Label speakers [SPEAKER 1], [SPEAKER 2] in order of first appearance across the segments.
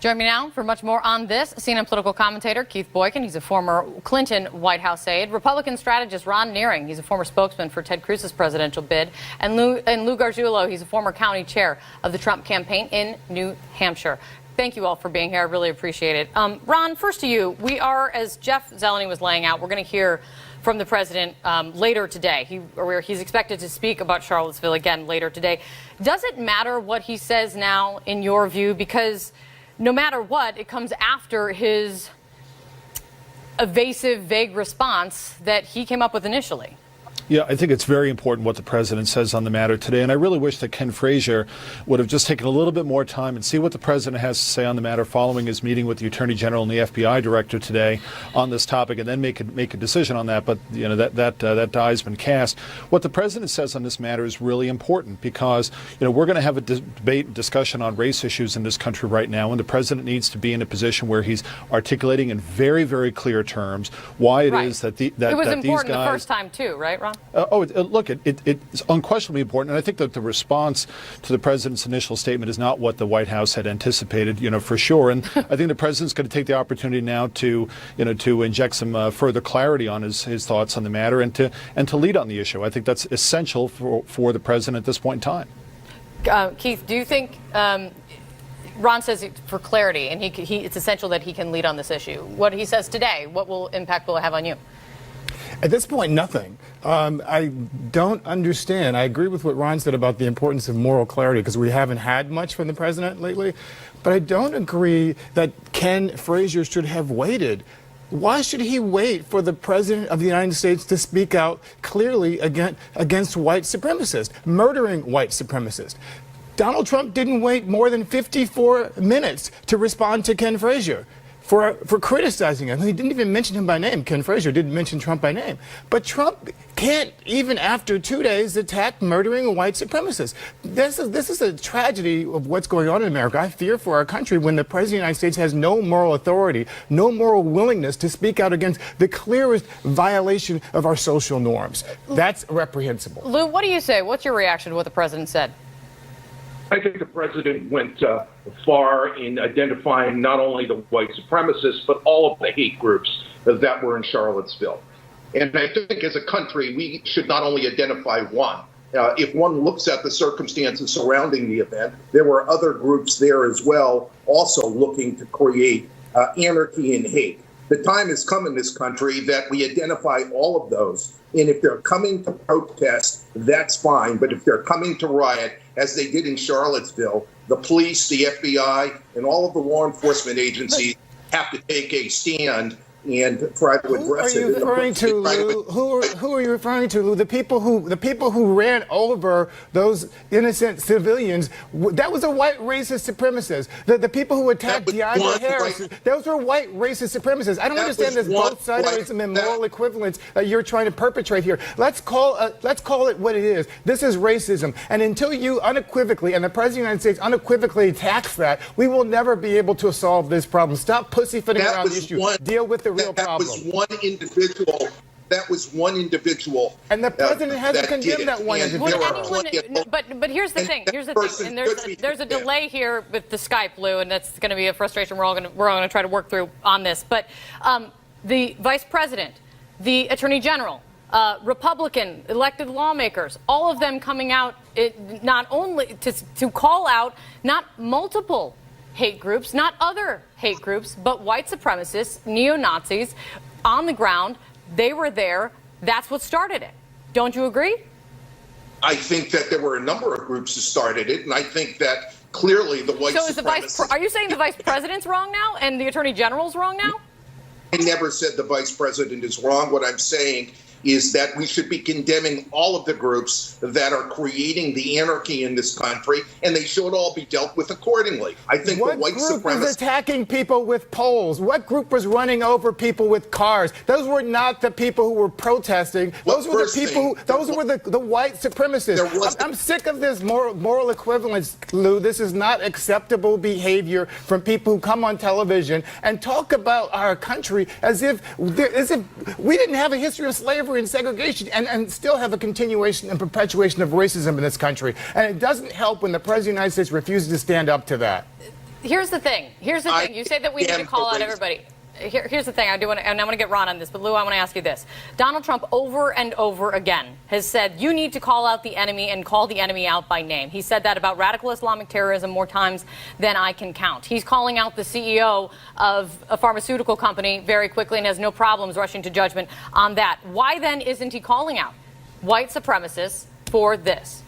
[SPEAKER 1] Join me now for much more on this. CNN political commentator Keith Boykin. He's a former Clinton White House aide. Republican strategist Ron Nearing. He's a former spokesman for Ted Cruz's presidential bid. And Lou Gargiulo. He's a former county chair of the Trump campaign in New Hampshire. Thank you all for being here. I really appreciate it. Ron, first to you. We are, as Jeff Zeleny was laying out, we're going to hear from the president later today. He's expected to speak about Charlottesville again later today. Does it matter what he says now, in your view? Because no matter what, it comes after his evasive, vague response that he came up with initially.
[SPEAKER 2] Yeah, I think it's very important what the president says on the matter today. And I really wish that Ken Frazier would have just taken a little bit more time and see what the president has to say on the matter following his meeting with the Attorney General and the FBI director today on this topic, and then make a decision on that. But you know, that die has been cast. What the president says on this matter is really important because we're going to have a debate and discussion on race issues in this country right now, and the president needs to be in a position where he's articulating in very, very clear terms why it is that it was
[SPEAKER 1] important the first time too, right, Ron?
[SPEAKER 2] Look, it's unquestionably important, and I think that the response to the president's initial statement is not what the White House had anticipated, for sure. And I think the president's going to take the opportunity now to inject some further clarity on his thoughts on the matter and to lead on the issue. I think that's essential for the president at this point in time.
[SPEAKER 1] Keith, do you think Ron says for clarity, and it's essential that he can lead on this issue? What he says today, what impact will it have on you?
[SPEAKER 3] At this point, nothing. I don't understand. I agree with what Ron said about the importance of moral clarity because we haven't had much from the president lately. But I don't agree that Ken Frazier should have waited. Why should he wait for the president of the United States to speak out clearly against white supremacists, murdering white supremacists? Donald Trump didn't wait more than 54 minutes to respond to Ken Frazier for criticizing him. He didn't even mention him by name. Ken Frazier didn't mention Trump by name. But Trump can't, even after 2 days, attack murdering white supremacists. This is a tragedy of what's going on in America. I fear for our country when the President of the United States has no moral authority, no moral willingness to speak out against the clearest violation of our social norms. That's reprehensible.
[SPEAKER 1] Lou, what do you say? What's your reaction to what the president said?
[SPEAKER 4] I think the president went far in identifying not only the white supremacists, but all of the hate groups that were in Charlottesville. And I think as a country, we should not only identify one. If one looks at the circumstances surrounding the event, there were other groups there as well, also looking to create anarchy and hate. The time has come in this country that we identify all of those. And if they're coming to protest, that's fine. But if they're coming to riot, as they did in Charlottesville, the police, the FBI, and all of the law enforcement agencies have to take a stand and try to address it.
[SPEAKER 3] Who are you referring to, Lou? Who are you referring to, Lou? The people who ran over those innocent civilians, that was a white racist supremacist. The people who attacked DeAndre Harris, those were white racist supremacists. I don't understand this both-siderism and moral equivalence that you're trying to perpetrate here. Let's call it what it is. This is racism. And until you unequivocally, and the President of the United States unequivocally attacks that, we will never be able to solve this problem. Stop pussyfooting around the issue. Deal with the real problem.
[SPEAKER 4] That was one individual. That was one individual.
[SPEAKER 3] And the president hasn't condemned that one individual.
[SPEAKER 1] But here's the thing. Here's the thing. And there's a delay here with the Skype, Lou, and that's going to be a frustration we're all going to try to work through on this. But the vice president, the attorney general, Republican elected lawmakers, all of them coming out not only to call out not multiple hate groups, not other hate groups, but white supremacists, neo-Nazis on the ground. They were there. That's what started it. Don't you agree?
[SPEAKER 4] I think that there were a number of groups that started it, and I think that clearly the white supremacists...
[SPEAKER 1] Are you saying the vice president's wrong now and the attorney general's wrong now?
[SPEAKER 4] I never said the vice president is wrong. What I'm saying is that we should be condemning all of the groups that are creating the anarchy in this country, and they should all be dealt with accordingly. I think the white supremacists...
[SPEAKER 3] What group was attacking people with poles? What group was running over people with cars? Those were not the people who were protesting. Those were the people those were the white supremacists. I'm sick of this moral equivalence, Lou. This is not acceptable behavior from people who come on television and talk about our country as if we didn't have a history of slavery and segregation and still have a continuation and perpetuation of racism in this country. And it doesn't help when the President of the United States refuses to stand up to that.
[SPEAKER 1] Here's the thing. Here's the thing. You say that we need to call out everybody. Here's the thing. I do want to, and I want to get Ron on this, but Lou, I want to ask you this. Donald Trump over and over again has said you need to call out the enemy and call the enemy out by name. He said that about radical Islamic terrorism more times than I can count. He's calling out the CEO of a pharmaceutical company very quickly and has no problems rushing to judgment on that. Why then isn't he calling out white supremacists for this?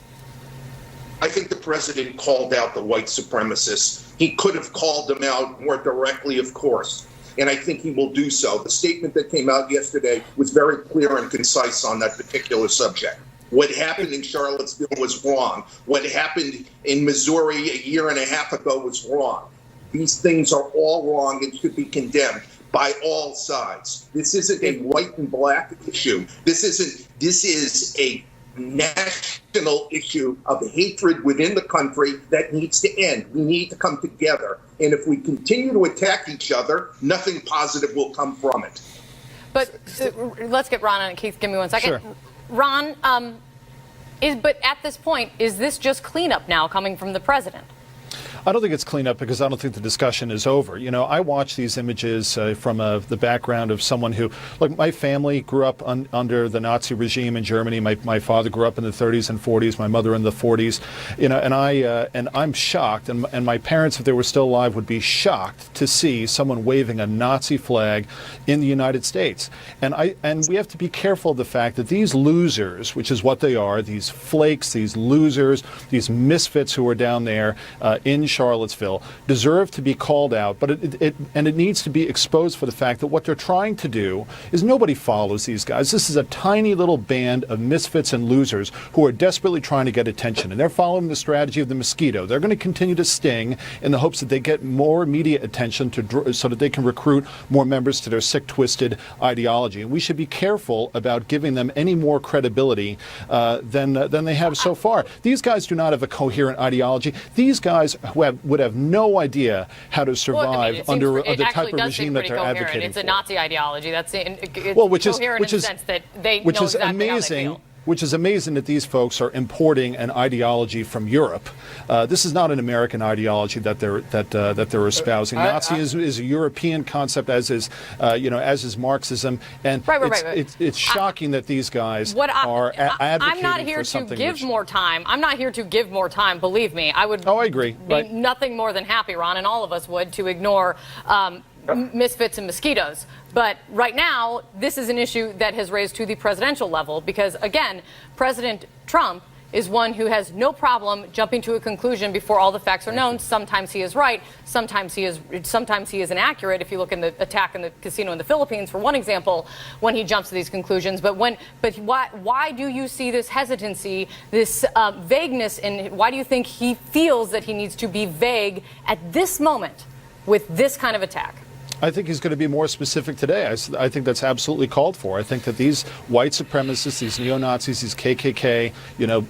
[SPEAKER 4] I think the president called out the white supremacists. He could have called them out more directly, of course. And I think he will do so. The statement that came out yesterday was very clear and concise on that particular subject. What happened in Charlottesville was wrong. What happened in Missouri a year and a half ago was wrong. These things are all wrong and should be condemned by all sides. This isn't a white and black issue. This is a national issue of hatred within the country that needs to end. We need to come together. And if we continue to attack each other, nothing positive will come from it.
[SPEAKER 1] But let's get Ron on it. Keith, give me 1 second.
[SPEAKER 2] Sure.
[SPEAKER 1] Ron, but at this point, is this just cleanup now coming from the president?
[SPEAKER 2] I don't think it's cleanup because I don't think the discussion is over. You know, I watch these images from the background of someone who, like, my family grew up under the Nazi regime in Germany. My father grew up in the 30s and 40s. My mother in the 40s. You know, and I'm shocked, and my parents, if they were still alive, would be shocked to see someone waving a Nazi flag in the United States. And we have to be careful of the fact that these losers, which is what they are, these flakes, these losers, these misfits who are down there in Charlottesville, deserve to be called out, but it needs to be exposed for the fact that what they're trying to do is nobody follows these guys. This is a tiny little band of misfits and losers who are desperately trying to get attention, and they're following the strategy of the mosquito. They're going to continue to sting in the hopes that they get more media attention so that they can recruit more members to their sick, twisted ideology. And we should be careful about giving them any more credibility than they have so far. These guys do not have a coherent ideology. These guys would have no idea how to survive under the type of regime that they're advocating
[SPEAKER 1] It's a
[SPEAKER 2] for.
[SPEAKER 1] Nazi ideology. That's
[SPEAKER 2] which is
[SPEAKER 1] coherent in the sense that they know exactly
[SPEAKER 2] amazing.
[SPEAKER 1] how they feel.
[SPEAKER 2] Which is amazing that these folks are importing an ideology from Europe. This is not an American ideology that they're espousing. Nazi is a European concept, as is Marxism, and it's shocking that these guys are advocating
[SPEAKER 1] I'm not here
[SPEAKER 2] for
[SPEAKER 1] to
[SPEAKER 2] something.
[SPEAKER 1] give more time. I'm not here to give more time. Believe me, I would.
[SPEAKER 2] I agree.
[SPEAKER 1] Be nothing more than happy, Ron, and all of us would, to ignore misfits and mosquitoes. But right now, this is an issue that has raised to the presidential level because, again, President Trump is one who has no problem jumping to a conclusion before all the facts are known. Sometimes he is right. Sometimes he is inaccurate. If you look in the attack in the casino in the Philippines, for one example, when he jumps to these conclusions. But why do you see this hesitancy, this vagueness, and why do you think he feels that he needs to be vague at this moment with this kind of attack?
[SPEAKER 2] I think he's going to be more specific today. I think that's absolutely called for. I think that these white supremacists, these neo-Nazis, these KKK,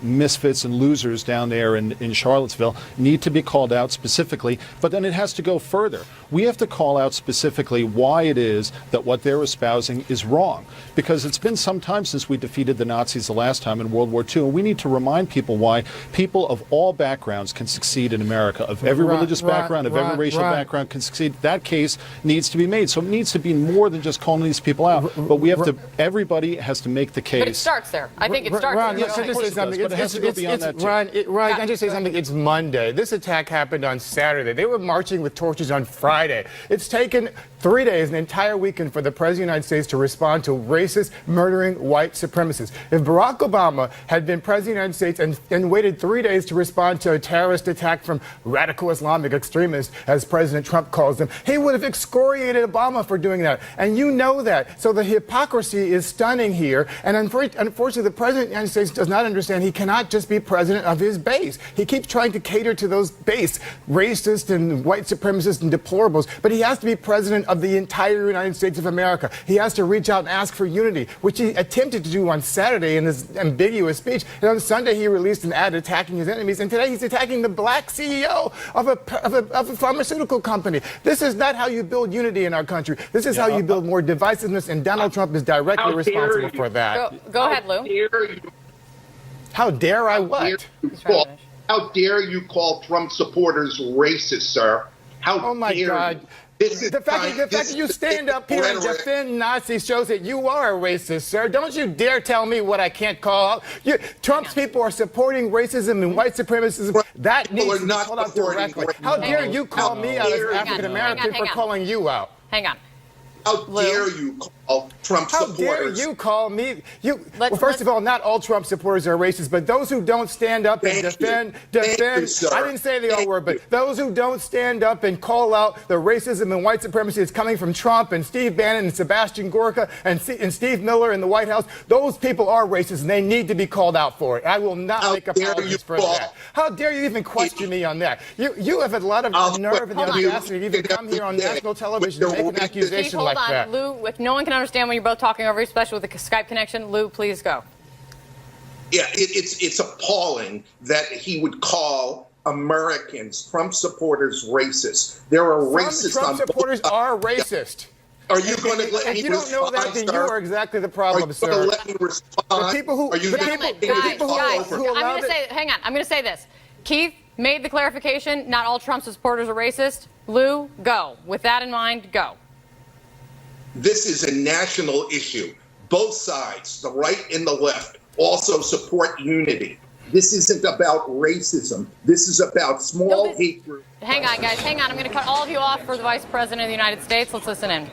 [SPEAKER 2] misfits and losers down there in Charlottesville need to be called out specifically, but then it has to go further. We have to call out specifically why it is that what they're espousing is wrong, because it's been some time since we defeated the Nazis the last time in World War II, and we need to remind people why people of all backgrounds can succeed in America, of every religious background, of every racial background can succeed. That case needs to be made. So it needs to be more than just calling these people out, but we have to. Everybody has to make the case.
[SPEAKER 1] But it starts there. I think it starts
[SPEAKER 3] Ron,
[SPEAKER 1] there.
[SPEAKER 3] can I just say something?
[SPEAKER 2] But it has to go beyond that, too.
[SPEAKER 3] Ron, can I just say something? It's Monday. This attack happened on Saturday. They were marching with torches on Friday. It's taken 3 days, an entire weekend, for the President of the United States to respond to racist, murdering white supremacists. If Barack Obama had been President of the United States and waited 3 days to respond to a terrorist attack from radical Islamic extremists, as President Trump calls them, he would have excoriated Obama for doing that. And you know that. So the hypocrisy is stunning here. And unfortunately, the President of the United States does not understand he cannot just be president of his base. He keeps trying to cater to those base, racist and white supremacists and deplorables. But he has to be president of the entire United States of America. He has to reach out and ask for unity, which he attempted to do on Saturday in his ambiguous speech. And on Sunday, he released an ad attacking his enemies. And today, he's attacking the black CEO of a pharmaceutical company. This is not how you build unity in our country. This is how you build more divisiveness, and Donald Trump is directly responsible for that.
[SPEAKER 1] Go ahead, Lou.
[SPEAKER 3] How dare I what?
[SPEAKER 4] How dare you call Trump supporters racist, sir? How
[SPEAKER 3] Oh my
[SPEAKER 4] dare
[SPEAKER 3] God.
[SPEAKER 4] you? This is
[SPEAKER 3] The fact that you stand up here and defend Nazis shows that you are a racist, sir. Don't you dare tell me what I can't call out. Trump's people are supporting racism and white supremacism. That needs to be called out directly. How dare you call me out as African American for calling you out?
[SPEAKER 1] Hang on.
[SPEAKER 4] How dare you call Trump
[SPEAKER 3] How
[SPEAKER 4] supporters?
[SPEAKER 3] dare you call me?
[SPEAKER 1] Let's-
[SPEAKER 3] First of all, not all Trump supporters are racist, but those who don't stand up and defend.
[SPEAKER 4] Thank you, sir.
[SPEAKER 3] I didn't say the O word, but those who don't stand up and call out the racism and white supremacy that's coming from Trump and Steve Bannon and Sebastian Gorka and Steve Miller in the White House, those people are racist and they need to be called out for it. I will not make apologies for that. How dare you even question me on that? You have a lot of nerve and the audacity to even come here on national television and make an accusation
[SPEAKER 1] Hold
[SPEAKER 3] like
[SPEAKER 1] on,
[SPEAKER 3] that.
[SPEAKER 1] Lou, if no one can understand when you're both talking over, especially with the Skype connection, Lou, please go.
[SPEAKER 4] Yeah, it's appalling that he would call Americans, Trump supporters, racist. There are racists
[SPEAKER 3] Trump
[SPEAKER 4] on both
[SPEAKER 3] supporters
[SPEAKER 4] sides.
[SPEAKER 3] are racist.
[SPEAKER 4] Are you going to let
[SPEAKER 3] If
[SPEAKER 4] me
[SPEAKER 3] you don't know that,
[SPEAKER 4] respond,
[SPEAKER 3] then you
[SPEAKER 4] sir?
[SPEAKER 3] are exactly the
[SPEAKER 4] Are
[SPEAKER 3] problem,
[SPEAKER 4] you
[SPEAKER 3] sir.
[SPEAKER 4] going to let me respond?
[SPEAKER 3] The people who-
[SPEAKER 4] Are you
[SPEAKER 3] the
[SPEAKER 4] gonna
[SPEAKER 3] people-
[SPEAKER 4] let me
[SPEAKER 1] Guys,
[SPEAKER 4] talk
[SPEAKER 1] guys,
[SPEAKER 4] over?
[SPEAKER 3] who
[SPEAKER 1] I'm
[SPEAKER 3] allowed
[SPEAKER 1] going to say, hang on, I'm going to say this. Keith made the clarification, not all Trump supporters are racist. Lou, go. With that in mind, go.
[SPEAKER 4] This is a national issue. Both sides, the right and the left, also support unity. This isn't about racism. This is about small hate groups.
[SPEAKER 1] Hang on, guys. Hang on. I'm going to cut all of you off for the Vice President of the United States. Let's listen in.